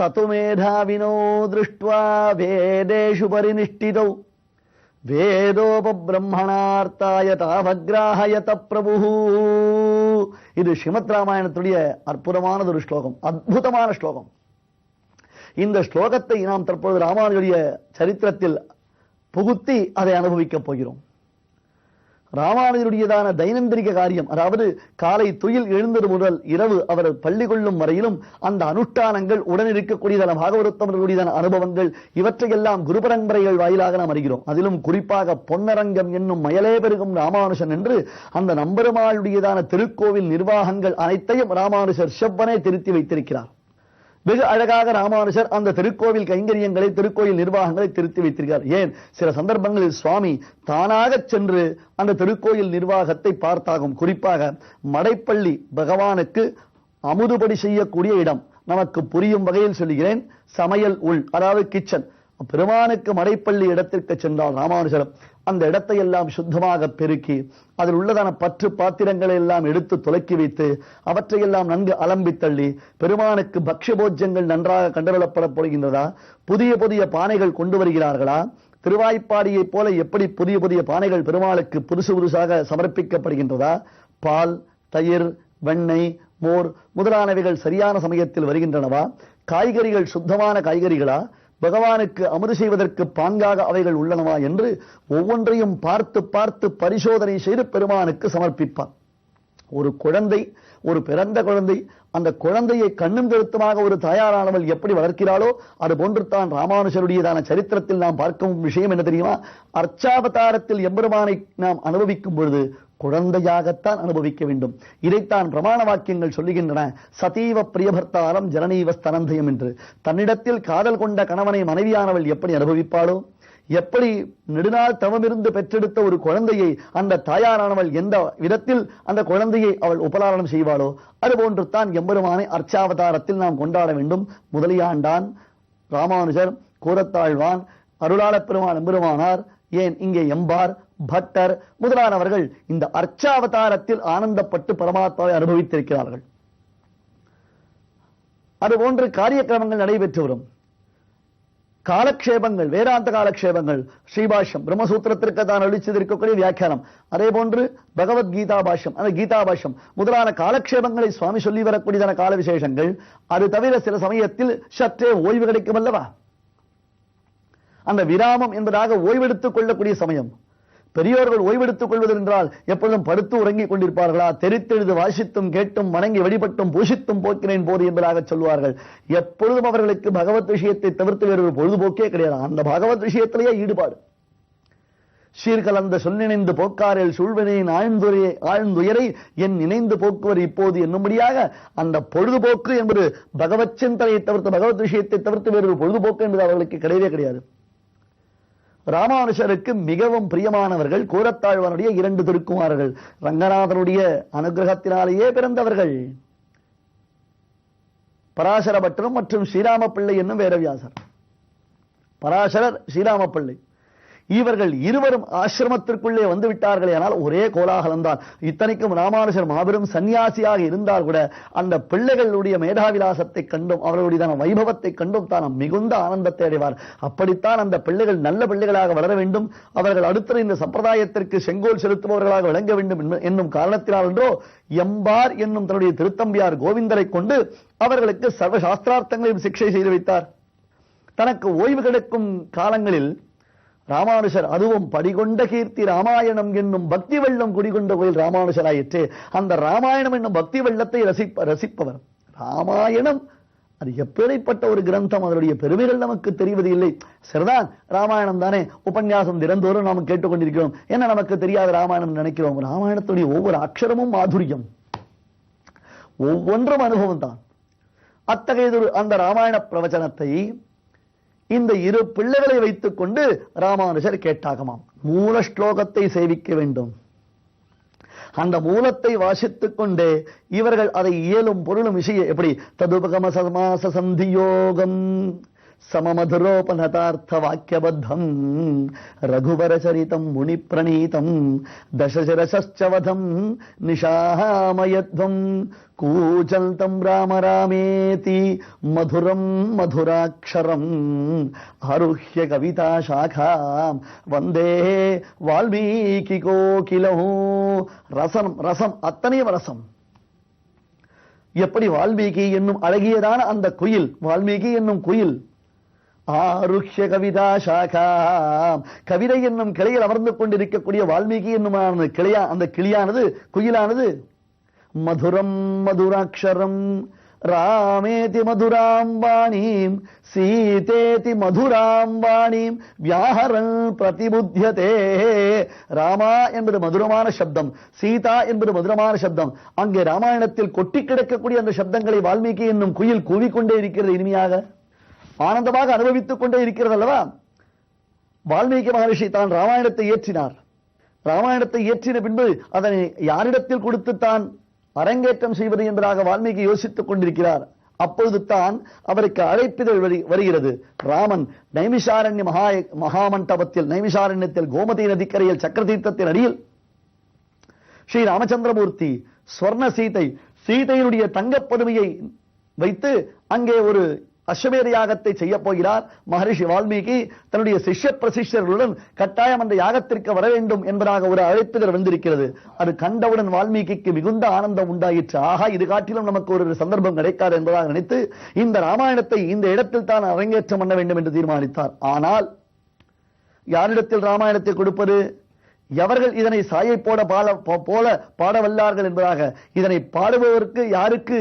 சதுமேதாவினோ திருஷ்ட்வா வேதேஷு பரிநிஷ்டிதௌ வேதோபிரம்மணார்த்தாய தாவக்ராஹயத பிரபு. இது ஸ்ரீமத் ராமாயணத்துடைய அற்புதமானது ஒரு ஸ்லோகம், அற்புதமான ஸ்லோகம். இந்த ஸ்லோகத்தை நாம் தற்போது ராமானுஜருடைய சரித்திரத்தில் புகுத்தி அதை அனுபவிக்கப் போகிறோம். ராமானுஜருடையதான தைனந்திரிக காரியம், அதாவது காலை துயில் எழுந்தது முதல் இரவு அவர் பள்ளி கொள்ளும் வரையிலும் அந்த அனுஷ்டானங்கள், உடன் இருக்கக்கூடியதான பாகவதத்தவர்களுடையதான அனுபவங்கள், இவற்றையெல்லாம் குரு பரம்பரைகள் வாயிலாக நாம் அறிகிறோம். அதிலும் குறிப்பாக பொன்னரங்கம் என்னும் மயலே பெருகும் ராமானுஜன் என்று அந்த நம்பெருமாளுடையதான திருக்கோவில் நிர்வாகங்கள் அனைத்தையும் ராமானுஜர் செவ்வனே திருத்தி வைத்திருக்கிறார். வெகு அழகாக ராமானுஜர் அந்த திருக்கோவில் கைங்கரியங்களை, திருக்கோயில் நிர்வாகங்களை திருத்தி வைத்திருக்கிறார். ஏன், சில சந்தர்ப்பங்களில் சுவாமி தானாக சென்று அந்த திருக்கோயில் நிர்வாகத்தை பார்த்தாகும். குறிப்பாக மடைப்பள்ளி பகவானுக்கு அமுதுபடி செய்யக்கூடிய இடம், நமக்கு புரியும் வகையில் சொல்லுகிறேன். சமையல் உள், அதாவது கிச்சன், பெருமானுக்கு மடைப்பள்ளி இடத்திற்கு சென்றால் ராமானுஜர் அந்த இடத்தை எல்லாம் சுத்தமாக பெருக்கி அதில் உள்ளதான பற்று பாத்திரங்களை எல்லாம் எடுத்து துலக்கி வைத்து அவற்றையெல்லாம் நன்கு அலம்பி தள்ளி, பெருமானுக்கு பக்ஷ்ய போஜ்யங்கள் நன்றாக கண்டறியப்பட போகின்றதா, புதிய புதிய பானைகள் கொண்டு வருகிறார்களா, திருவாய்ப்பாடியை போல எப்படி புதிய புதிய பானைகள் பெருமாளுக்கு புதுசு புதுசாக சமர்ப்பிக்கப்படுகின்றதா, பால், தயிர், வெண்ணெய், மோர் முதலானவைகள் சரியான சமயத்தில் வருகின்றனவா, காய்கறிகள் சுத்தமான காய்கறிகளா, பகவானுக்கு அமுது செய்வதற்கு பாங்காக அவைகள் உள்ளனவா என்று ஒவ்வொன்றையும் பார்த்து பார்த்து பரிசோதனை செய்து பெருமானுக்கு சமர்ப்பிப்பார். ஒரு குழந்தை, ஒரு பிறந்த குழந்தை, அந்த குழந்தையை கண்ணும் கருத்துமாக ஒரு தாயாரானவள் எப்படி வளர்க்கிறாளோ அது போன்று தான் ராமானுஜருடையதான சரித்திரத்தில் நாம் பார்க்கும் விஷயம் என்ன தெரியுமா? அர்ச்சாவதாரத்தில் எம்பெருமானை நாம் அனுபவிக்கும் பொழுது குழந்தையாகத்தான் அனுபவிக்க வேண்டும். இதைத்தான் பிரமாண வாக்கியங்கள் சொல்லுகின்றன. சதீவ பிரியபர்த்தாரம் ஜனனீவ ஸ்தனந்தயம் என்று. தன்னிடத்தில் காதல் கொண்ட கணவனை மனைவியானவள் எப்படி அனுபவிப்பாளோ, எப்படி நெடுநாள் தவமிருந்து பெற்றெடுத்த ஒரு குழந்தையை அந்த தாயாரானவள் எந்த விதத்தில் அந்த குழந்தையை அவள் உபலாரணம் செய்வாளோ அதுபோன்று தான் எம்பெருமானை அர்ச்சாவதாரத்தில் நாம் கொண்டாட வேண்டும். முதலியாண்டான், ராமானுஜர், கூரத்தாழ்வான், அருளாளப் பெருமான் எம்பெருமானார், ஏன் இங்கே எம்பார், பட்டர் முதலானவர்கள் இந்த அர்ச்சாவதாரத்தில் ஆனந்தப்பட்டு பரமாத்மாவை அனுபவித்திருக்கிறார்கள். அதுபோன்று காரியக்கிரமங்கள் நடைபெற்று வரும். காலக்ஷேபங்கள், வேதாந்த காலக்ஷேபங்கள், ஸ்ரீபாஷ்யம், பிரம்மசூத்திரத்திற்கு தான் அளிச்சிருக்கக்கூடிய வியாக்கியானம், அதே போன்று பகவத்கீதா பாஷ்யம், அந்த கீதா பாஷ்யம் முதலான காலக்ஷேபங்களை சுவாமி சொல்லி வரக்கூடியதான கால விசேஷங்கள். அது தவிர சில சமயத்தில் சற்றே ஓய்வு கிடைக்கும் அல்லவா, அந்த விராமம் என்பதாக ஓய்வெடுத்துக் கொள்ளக்கூடிய சமயம். பெரியோர்கள் ஓய்வெடுத்துக் கொள்வது என்றால் எப்பொழுதும் படுத்து உறங்கிக் கொண்டிருப்பார்களா? தெரித்தெழுது வாசித்தும் கேட்டும் வணங்கி வழிபட்டும் பூஷித்தும் போக்கினேன் போது என்பதாக சொல்வார்கள். எப்பொழுதும் அவர்களுக்கு பகவத் விஷயத்தை தவிர்த்து வேறு ஒரு பொழுதுபோக்கே கிடையாது. அந்த பகவத் விஷயத்திலேயே ஈடுபாடு. சீர்கலந்த சொல்லிணைந்து போக்காரில் சூழ்வினையின் ஆழ்ந்துயரை என் நினைந்து போக்குவர் இப்போது என்னும்படியாக அந்த பொழுதுபோக்கு என்பது பகவத் சிந்தனையை தவிர்த்து, பகவத் விஷயத்தை தவிர்த்து வேறு ஒரு பொழுதுபோக்கு என்பது அவர்களுக்கு கிடையவே கிடையாது. ராமானுஜருக்கு மிகவும் பிரியமானவர்கள் கூரத்தாழ்வானுடைய 2 திருக்குமாரர்கள். ரங்கநாதனுடைய அனுகிரகத்தினாலேயே பிறந்தவர்கள் பராசர பட்டரும் மற்றும் ஸ்ரீராம பிள்ளை என்னும் வேதவியாசர். பராசரர், ஸ்ரீராம பிள்ளை இவர்கள் இருவரும் ஆசிரமத்திற்குள்ளே வந்து விட்டார்களே, ஆனால் ஒரே கோலாகலம் தான். இத்தனைக்கும் ராமானுஜர் மாபெரும் சன்னியாசியாக இருந்தால் கூட அந்த பிள்ளைகளுடைய மேதாவிலாசத்தை கண்டும் அவர்களுடைய வைபவத்தை கண்டும் தான் மிகுந்த ஆனந்தத்தை அடைவார். அப்படித்தான் அந்த பிள்ளைகள் நல்ல பிள்ளைகளாக வளர வேண்டும், அவர்கள் அடுத்த இந்த சம்பிரதாயத்திற்கு செங்கோல் செலுத்துபவர்களாக விளங்க வேண்டும் என்னும் காரணத்தினால் என்றோ எம்பார் என்னும் தன்னுடைய திருத்தம்பியார் கோவிந்தரை கொண்டு அவர்களுக்கு சர்வ சாஸ்திரார்த்தங்களையும் சிக்ஷை செய்து வைத்தார். தனக்கு ஓய்வு கிடைக்கும் காலங்களில் ராமானுஜர், அதுவும் படிகொண்ட கீர்த்தி ராமாயணம் என்னும் பக்தி வெள்ளம் குடிகொண்ட கோயில் ராமானுஜராயிற்று. அந்த ராமாயணம் என்னும் பக்தி வெள்ளத்தை ரசிப்பவர். ராமாயணம் அது எப்படிப்பட்ட ஒரு கிரந்தம், அதனுடைய பெருமைகள் நமக்கு தெரிவது இல்லை. சரிதான், ராமாயணம் தானே, உபன்யாசம் தினந்தோறும் நாம் கேட்டுக்கொண்டிருக்கிறோம், என்ன நமக்கு தெரியாத ராமாயணம் நினைக்கிறோம். ராமாயணத்துடைய ஒவ்வொரு அக்ஷரமும் மாதுரியம், ஒவ்வொன்றும் அனுபவம் தான். அத்தகையதொரு அந்த ராமாயண பிரவச்சனத்தை இந்த 2 பிள்ளைகளை வைத்துக் கொண்டு ராமானுஜர் கேட்டாகமாம். மூல ஸ்லோகத்தை சேவிக்க வேண்டும். அந்த மூலத்தை வாசித்துக் கொண்டே இவர்கள் அதை இயலும் பொருளும் விஷயம் எப்படி ததுபகம சமாச சந்தியோகம் सममधुरोपनतार्थ वाक्यबद्धं रघुवरचरितं मुनिप्रणीतं दशशिरश्च वधं निशामयध्वं कूजन्तं राम रामेति मधुरं मधुराक्षरम् आरुह्य कविताशाखां वन्दे वाल्मीकिकोकिलौ. ரசம் ரசம் அத்தனையும் ரசம். எப்படி வால்மீகி என்னும் அழகியதான அந்த குயில், வால்மீகி என்னும் குயில், ஆருஹ்ய கவிதா சாகா, கவிதை என்னும் கிளையில் அமர்ந்து கொண்டிருக்கக்கூடிய வால்மீகி என்னும் அந்த கிளியானது, குயிலானது, மதுரம் மதுராட்சரம் ராமேதி மதுராம் வாணீம் சீதேதி மதுராம் வாணீம் வியாஹரன் பிரதிபுத்தியதே. ராமா என்பது மதுரமான சப்தம், சீதா என்பது மதுரமான சப்தம். அங்கே ராமாயணத்தில் கொட்டி கிடக்கக்கூடிய அந்த சப்தங்களை வால்மீகி என்னும் குயில் கூவிக்கொண்டே இருக்கிறது, இனிமையாக ஆனந்தமாக அனுபவித்துக் கொண்டே இருக்கிறது அல்லவா. வால்மீகி மகரிஷி தான் ராமாயணத்தை இயற்றினார். ராமாயணத்தை இயற்றின பின்பு அதனை யாரிடத்தில் கொடுத்து தான் அரங்கேற்றம் செய்வது என்பதாக வால்மீகி யோசித்துக் கொண்டிருக்கிறார். அப்பொழுது தான் அவருக்கு அழைப்பிதழ் வருகிறது. ராமன் நைமிஷாரண்ய மகாமண்டபத்தில், நைமிஷாரண்யத்தில் கோமதி நதிக்கரையில் சக்கரதீர்த்தத்தின் அடியில் ஸ்ரீ ராமச்சந்திரமூர்த்தி ஸ்வர்ண சீதையினுடைய தங்கப்பதுமையை வைத்து அங்கே ஒரு அஸ்வமேத யாகத்தை செய்ய போகிறார். மகரிஷி வால்மீகி தன்னுடைய சிஷ்ய பிரசிஷ்யர்களுடன் கட்டாயம் அந்த யாகத்திற்கு வர வேண்டும் என்பதாக ஒரு அழைப்புதல் வந்திருக்கிறது. அது கண்டவுடன் வால்மீகிக்கு மிகுந்த ஆனந்தம் உண்டாயிற்று. ஆகா, இது காட்டிலும் நமக்கு ஒரு சந்தர்ப்பம் கிடைக்காது என்பதாக நினைத்து இந்த ராமாயணத்தை இந்த இடத்தில் தான் அரங்கேற்றம் பண்ண வேண்டும் என்று தீர்மானித்தார். ஆனால் யாரிடத்தில் ராமாயணத்தை கொடுப்பது? எவர்கள் இதனை சாயை போல பாட வல்லார்கள் என்பதாக இதனை பாடுபவருக்கு யாருக்கு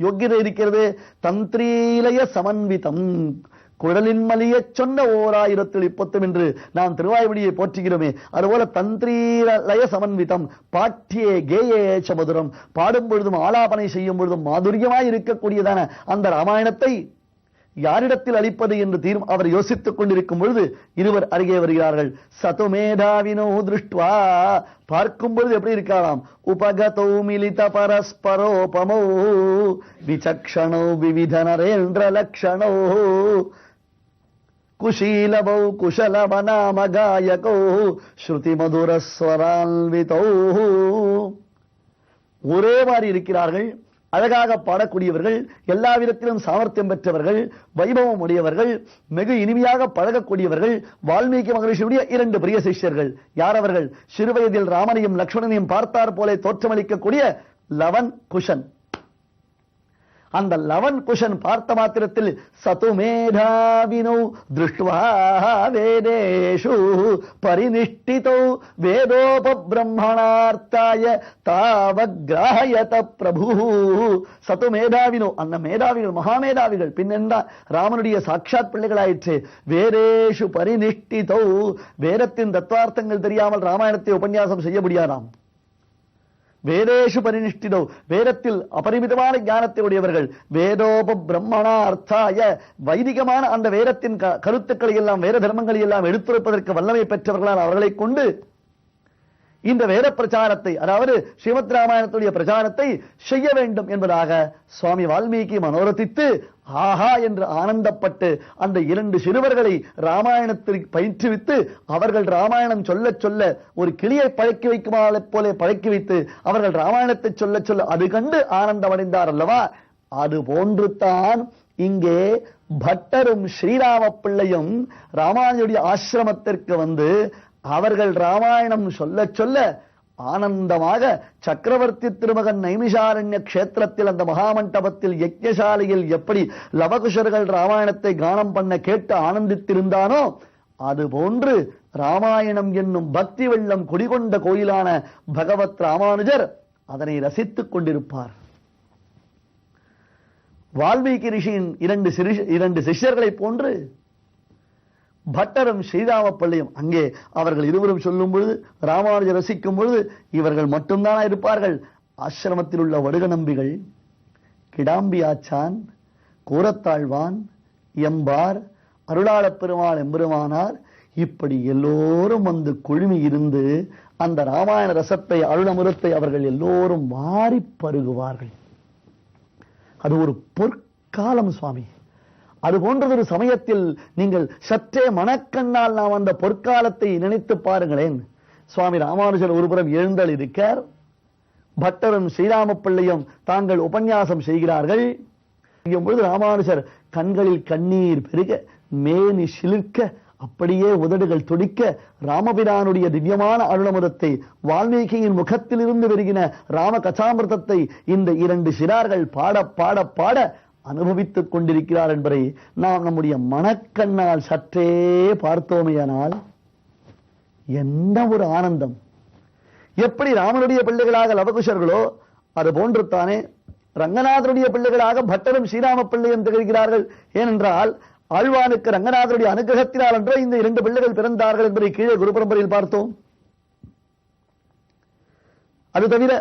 யோக்கியதை இருக்கிறது? தந்திரீலய சமன்விதம், குழலின் மலிய சொன்ன 1030 என்று நாம் திருவாய்மொழியை போற்றுகிறோமே, அதுபோல தந்திரீலய சமன்விதம் பாட்டியே கேயேச்ச மதுரம், பாடும் பொழுதும் ஆலாபனை செய்யும் பொழுதும் மாதுரியமாய் இருக்கக்கூடியதான அந்த ராமாயணத்தை யாரிடத்தில் அளிப்பது என்று அவர் யோசித்துக் கொண்டிருக்கும் பொழுது இருவர் அருகே வருகிறார்கள். சதுமேதாவினோ திருஷ்டுவா, பார்க்கும் பொழுது எப்படி இருக்கலாம்? உபகதோ மிலித பரஸ்பரோபமோ விசக்ஷணோ விவித நரேந்திர லக்ஷணோ குஷீலவோ குஷலமநாமகாயகோ ஸ்ருதி மதுரஸ்வரான்விதோ. ஒரே மாதிரி இருக்கிறார்கள், அழகாக பாடக்கூடியவர்கள், எல்லா விதத்திலும் சாமர்த்தியம் பெற்றவர்கள், வைபவம் உடையவர்கள், மிக இனிமையாக பழகக்கூடியவர்கள். வால்மீகி மகரிஷியுடைய 2 பிரிய சிஷ்யர்கள். யார் அவர்கள்? சிறுவயதில் ராமனையும் லக்ஷ்மணனையும் பார்த்தார் போல தோற்றமளிக்கக்கூடிய லவன் குஷன். அந்த லவன் குஷன் பார்த்த மாத்திரத்தில் சதுமேதாவினோ திருஷ்டுவா வேதேஷு பரிநிஷ்டிதோ வேதோபபிரம்மணார்த்தாய தாவக்ராஹயத பிரபு. சதுமேதாவினோ, அந்த மேதாவிகள் மகாமேதாவிகள், பின்னென்றா ராமனுடைய சாட்சாத் பிள்ளைகளாயிற்று. வேதேஷு பரிநிஷ்டிதோ, வேதத்தின் தத்துவார்த்தங்கள் தெரியாமல் ராமாயணத்தை உபன்யாசம் செய்ய முடியாதாம். வேதேஷு பரிநிஷ்டிதோ, வேதத்தில் அபரிமிதமான ஞானத்தை உடையவர்கள். வேதோப பிரம்மணா அர்த்தாய, வைதிகமான அந்த வேதத்தின் கருத்துக்களை எல்லாம், வேத தர்மங்களை எல்லாம் எடுத்துரைப்பதற்கு வல்லமை பெற்றவர்களால் அவர்களை கொண்டு இந்த வேத பிரச்சாரத்தை, அதாவது ஸ்ரீமத் ராமாயணத்துடைய பிரச்சாரத்தை செய்ய வேண்டும் என்பதாக சுவாமி வால்மீகி மனோரதித்து ஆஹா என்று ஆனந்தப்பட்டு அந்த 2 சிறுவர்களை ராமாயணத்தில் பயிற்றுவித்து அவர்கள் ராமாயணம் சொல்ல சொல்ல ஒரு கிளியை பழக்கி வைக்குமாறு போல பழக்கி வைத்து அவர்கள் ராமாயணத்தை சொல்ல சொல்ல அது கண்டு ஆனந்தமடைந்தார் அல்லவா. அது போன்று தான் இங்கே பட்டரும் ஸ்ரீராம பிள்ளையும் ராமானுஜருடைய ஆசிரமத்திற்கு வந்து அவர்கள் ராமாயணம் சொல்ல சொல்ல ஆனந்தமாக சக்கரவர்த்தி திருமகன் நைமிஷாரண்ய கஷேத்திரத்தில் அந்த மகாமண்டபத்தில் யஜ்ஞசாலையில் எப்படி லவகுஷர்கள் ராமாயணத்தை கானம் பண்ண கேட்டு ஆனந்தித்திருந்தானோ அதுபோன்று ராமாயணம் என்னும் பக்தி வெள்ளம் குடிகொண்ட கோயிலான பகவத் ராமானுஜர் அதனை ரசித்துக் கொண்டிருப்பார். வால்மீகி ரிஷியின் 2 சிஷ்யர்களை போன்று பட்டரும் ஸ்ரீராம பிள்ளையும் அங்கே அவர்கள் இருவரும் சொல்லும் பொழுது ராமானுஜர் ரசிக்கும் பொழுது இவர்கள் மட்டும்தானா இருப்பார்கள்? ஆசிரமத்தில் உள்ள வடுக நம்பிகள், கிடாம்பி ஆச்சான், கூரத்தாழ்வான், எம்பார், அருளாளப் பெருமாள் எம்பெருமானார், இப்படி எல்லோரும் வந்து குழுமி இருந்து அந்த ராமாயண ரசத்தை, அருளமுரத்தை அவர்கள் எல்லோரும் வாரி பருகுவார்கள். அது ஒரு பொற்காலம் சுவாமி. அது போன்றதொரு சமயத்தில் நீங்கள் சற்றே மனக்கண்ணால் நாம் அந்த பொற்காலத்தை நினைத்து பாருங்களேன். சுவாமி ராமானுஜர் ஒருபுறம் எழுந்தல் இருக்கார், பட்டரும் ஸ்ரீராம பிள்ளையும் தாங்கள் உபன்யாசம் செய்கிறார்கள். பொழுது ராமானுஜர் கண்களில் கண்ணீர் பெருக, மேனி சிலிர்க்க, அப்படியே உதடுகள் துடிக்க, ராமபிரானுடைய திவ்யமான அருளமுதத்தை, வால்மீகியின் முகத்திலிருந்து வருகிற ராம கசாமிர்தத்தை இந்த 2 சிறார்கள் பாட பாட பாட அனுபவித்துக் கொண்டிருக்கிறார் என்பதை நாம் நம்முடைய மனக்கண்ணால் சற்றே பார்த்தோமேயானால் என்ன ஒரு ஆனந்தம்! எப்படி ராமனுடைய பிள்ளைகளாக லவகுஷர்களோ அது போன்று தானே ரங்கநாதருடைய பிள்ளைகளாக பட்டரும் ஸ்ரீராம பிள்ளையும் திகழ்கிறார்கள். ஏனென்றால் ஆழ்வானுக்கு ரங்கநாதருடைய அனுகிரகத்தினால் என்றோ இந்த 2 பிள்ளைகள் பிறந்தார்கள் என்பதை கீழே குரு பரம்பரையில் பார்த்தோம். அது தவிர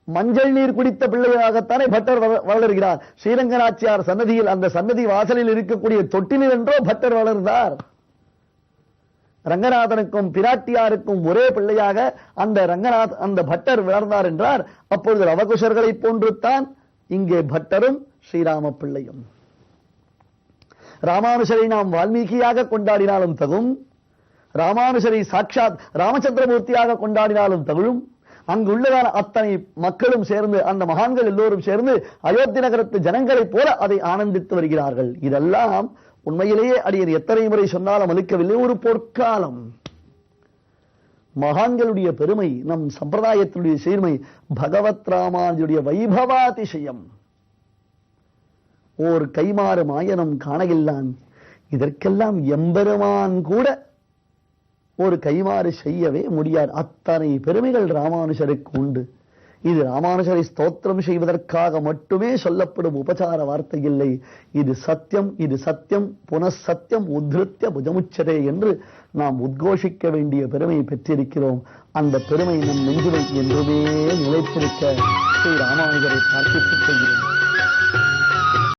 மஞ்சள் நீர் குடித்த பிள்ளையாகத்தானே பட்டர் வளர்கிறார். ஸ்ரீரங்கநாச்சியார் சன்னதியில், அந்த சன்னதி வாசலில் இருக்கக்கூடிய தொட்டிலில் என்றோ பட்டர் வளர்ந்தார். ரங்கநாதனுக்கும் பிராட்டியாருக்கும் ஒரே பிள்ளையாக அந்த பட்டர் வளர்ந்தார் என்றார். அப்பொழுது லவகுஷர்களை போன்றுத்தான் இங்கே பட்டரும் ஸ்ரீராம பிள்ளையும். ராமானுஷரை நாம் வால்மீகியாக கொண்டாடினாலும் தகும், ராமானுஷரை சாட்சாத் ராமச்சந்திரமூர்த்தியாக கொண்டாடினாலும் தகுழும். அங்குள்ளதான அத்தனை மக்களும் சேர்ந்து, அந்த மகான்கள் எல்லோரும் சேர்ந்து அயோத்தி நகரத்து ஜனங்களைப் போல அதை ஆனந்தித்து வருகிறார்கள். இதெல்லாம் உண்மையிலேயே அடியர் எத்தனை முறை சொன்னாலும் அளிக்கவில்லை, ஒரு பொற்காலம். மகான்களுடைய பெருமை, நம் சம்பிரதாயத்தினுடைய சீர்மை, பகவத் ராமானுஜருடைய வைபவாதிசயம். ஓர் கைமாறு மாயனம் காணகில்லான், இதற்கெல்லாம் எம்பெருமான் கூட ஒரு கைமாறு செய்யவே முடியாது. அத்தனை பெருமைகள் ராமானுஜருக்கு உண்டு. இது ராமானுஜரை ஸ்தோத்திரம் செய்வதற்காக மட்டுமே சொல்லப்படும் உபசார வார்த்தை இல்லை. இது சத்தியம், இது சத்தியம், புனசத்தியம் உத்ருத்ய புஜமுச்சரே என்று நாம் உத்கோஷிக்க வேண்டிய பெருமையை பெற்றிருக்கிறோம். அந்த பெருமை நம் நெஞ்சிலை என்றுமே நிலைத்திருக்க ஸ்ரீ ராமானுஜரை பிரார்த்தித்துக் கொள்கிறோம்.